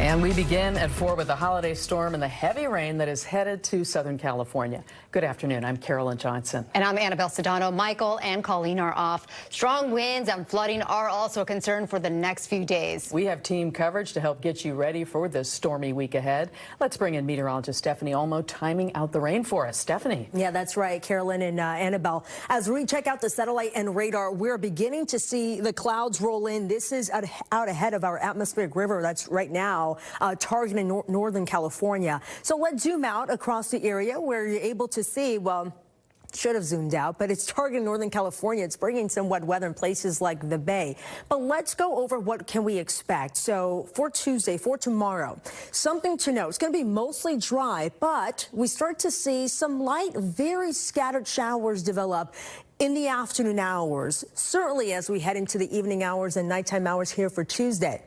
And we begin at 4 with the holiday storm and the heavy rain that is headed to Southern California. Good afternoon. I'm Carolyn Johnson. And I'm Annabelle Sedano. Michael and Colleen are off. Strong winds and flooding are also a concern for the next few days. We have team coverage to help get you ready for this stormy week ahead. Let's bring in meteorologist Stephanie Olmo timing out the rain for us. Stephanie. Yeah, that's right, Carolyn and Annabelle. As we check out the satellite and radar, we're beginning to see the clouds roll in. This is out ahead of our atmospheric river. That's right now targeting Northern California. So let's zoom out across the area where you're able to see, well, should have zoomed out, but it's targeting Northern California. It's bringing some wet weather in places like the Bay. But let's go over what can we expect. So for Tuesday, for tomorrow, something to know. It's going to be mostly dry, but we start to see some light, very scattered showers develop in the afternoon hours, certainly as we head into the evening hours and nighttime hours here for Tuesday.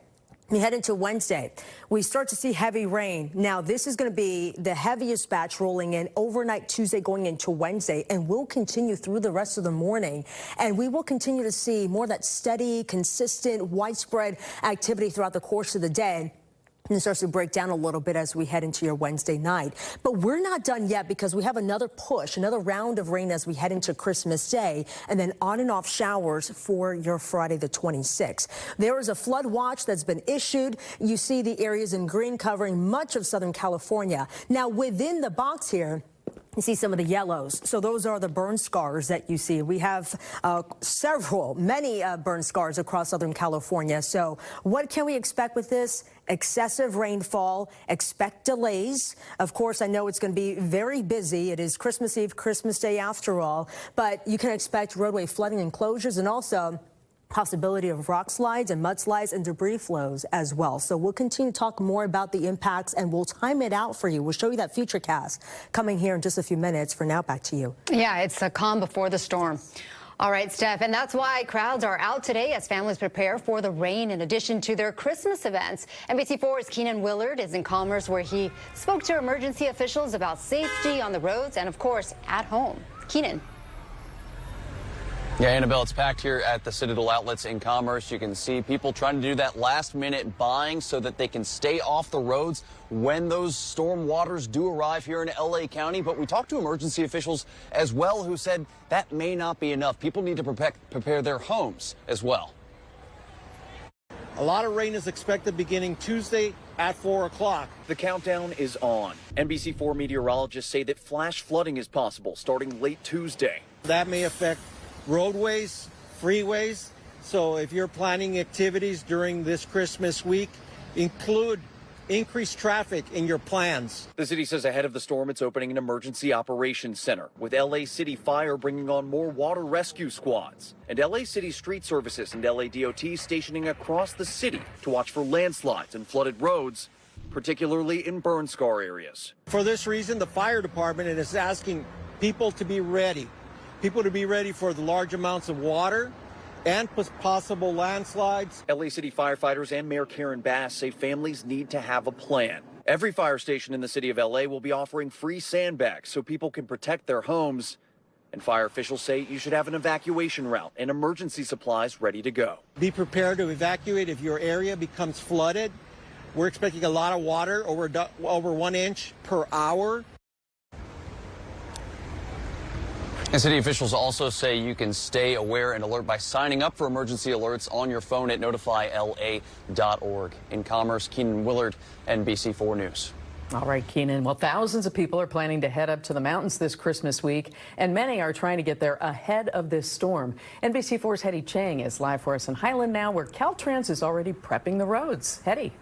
We head into Wednesday. We start to see heavy rain. Now, this is going to be the heaviest batch rolling in overnight Tuesday going into Wednesday, and will continue through the rest of the morning. And we will continue to see more of that steady, consistent, widespread activity throughout the course of the day. And it starts to break down a little bit as we head into your Wednesday night. But we're not done yet because we have another push, another round of rain as we head into Christmas Day, and then on and off showers for your Friday the 26th. There is a flood watch that's been issued. You see the areas in green covering much of Southern California. Now, within the box here, you see some of the yellows. So those are the burn scars that you see. We have many burn scars across Southern California. So what can we expect with this? Excessive rainfall, expect delays. Of course, I know it's going to be very busy. It is Christmas Eve, Christmas Day after all, but you can expect roadway flooding and closures, and also possibility of rock slides and mudslides and debris flows as well. So we'll continue to talk more about the impacts, and we'll time it out for you. We'll show you that future cast coming here in just a few minutes. For now, back to you. Yeah, it's a calm before the storm. All right, Steph, and that's why crowds are out today as families prepare for the rain in addition to their Christmas events. NBC4's Keenan Willard is in Commerce, where he spoke to emergency officials about safety on the roads and, of course, at home. Keenan. Yeah, Annabelle, it's packed here at the Citadel Outlets in Commerce. You can see people trying to do that last-minute buying so that they can stay off the roads when those storm waters do arrive here in L.A. County. But we talked to emergency officials as well who said that may not be enough. People need to prepare their homes as well. A lot of rain is expected beginning Tuesday at 4 o'clock. The countdown is on. NBC4 meteorologists say that flash flooding is possible starting late Tuesday. That may affect roadways, freeways. So if you're planning activities during this Christmas week, include increased traffic in your plans. The city says ahead of the storm, it's opening an emergency operations center, with LA City Fire bringing on more water rescue squads, and LA City Street Services and LA DOT stationing across the city to watch for landslides and flooded roads, particularly in burn scar areas. For this reason, the fire department is asking people to be ready. People to be ready for the large amounts of water and possible landslides. LA City firefighters and Mayor Karen Bass say families need to have a plan. Every fire station in the city of LA will be offering free sandbags so people can protect their homes. And fire officials say you should have an evacuation route and emergency supplies ready to go. Be prepared to evacuate if your area becomes flooded. We're expecting a lot of water, over 1 inch per hour. And city officials also say you can stay aware and alert by signing up for emergency alerts on your phone at notifyla.org. In Commerce, Keenan Willard, NBC4 News. All right, Keenan. Well, thousands of people are planning to head up to the mountains this Christmas week, and many are trying to get there ahead of this storm. NBC4's Hetty Chang is live for us in Highland now, where Caltrans is already prepping the roads. Hetty.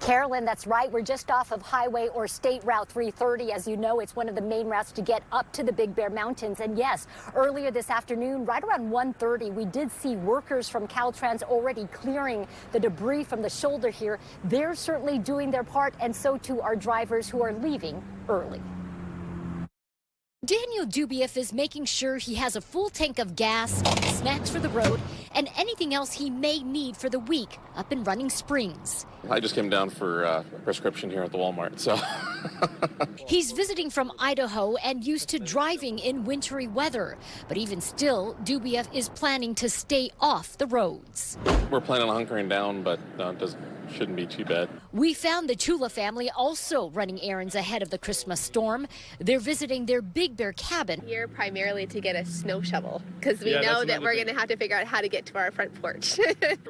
Carolyn, that's right. We're just off of Highway or State Route 330. As you know, it's one of the main routes to get up to the Big Bear Mountains. And yes, earlier this afternoon, right around 1:30, we did see workers from Caltrans already clearing the debris from the shoulder here. They're certainly doing their part, and so too are drivers who are leaving early. Daniel Dubief is making sure he has a full tank of gas, snacks for the road, and anything else he may need for the week up in Running Springs. I just came down for a prescription here at the Walmart, so He's visiting from Idaho and used to driving in wintry weather. But even still, Dubiev is planning to stay off the roads. We're planning on hunkering down, but it shouldn't be too bad. We found the Chula family also running errands ahead of the Christmas storm. They're visiting their Big Bear cabin. Here primarily to get a snow shovel because we know that we're going to have to figure out how to get to our front porch.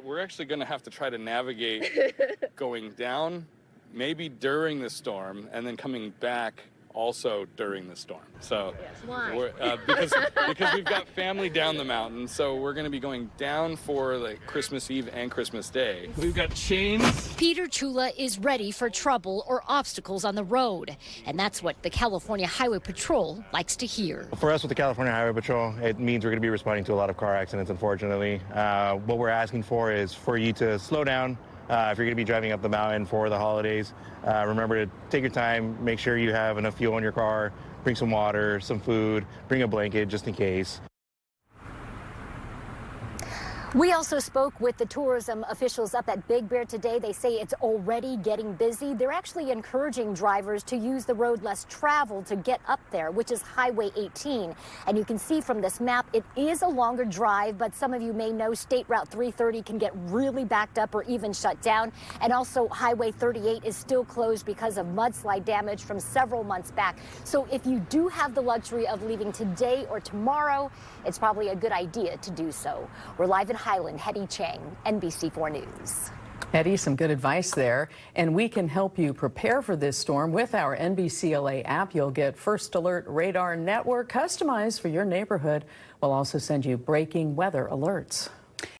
We're actually going to have to try to navigate going down, maybe during the storm, and then coming back also during the storm. So Why? Because we've got family down the mountain, so we're going to be going down for like Christmas Eve and Christmas Day. We've got chains. Peter Chula is ready for trouble or obstacles on the road, and that's what the California Highway Patrol likes to hear. For us with the California Highway Patrol, it means we're going to be responding to a lot of car accidents, unfortunately. What we're asking for is for you to slow down. If you're going to be driving up the mountain for the holidays, remember to take your time, make sure you have enough fuel in your car, bring some water, some food, bring a blanket just in case. We also spoke with the tourism officials up at Big Bear today. They say it's already getting busy. They're actually encouraging drivers to use the road less traveled to get up there, which is Highway 18. And you can see from this map, it is a longer drive, but some of you may know State Route 330 can get really backed up or even shut down. And also Highway 38 is still closed because of mudslide damage from several months back. So if you do have the luxury of leaving today or tomorrow, it's probably a good idea to do so. We're live in Highland. Hetty, Chang, NBC4 News. Hetty, some good advice there. And we can help you prepare for this storm with our NBCLA app. You'll get First Alert Radar Network customized for your neighborhood. We'll also send you breaking weather alerts.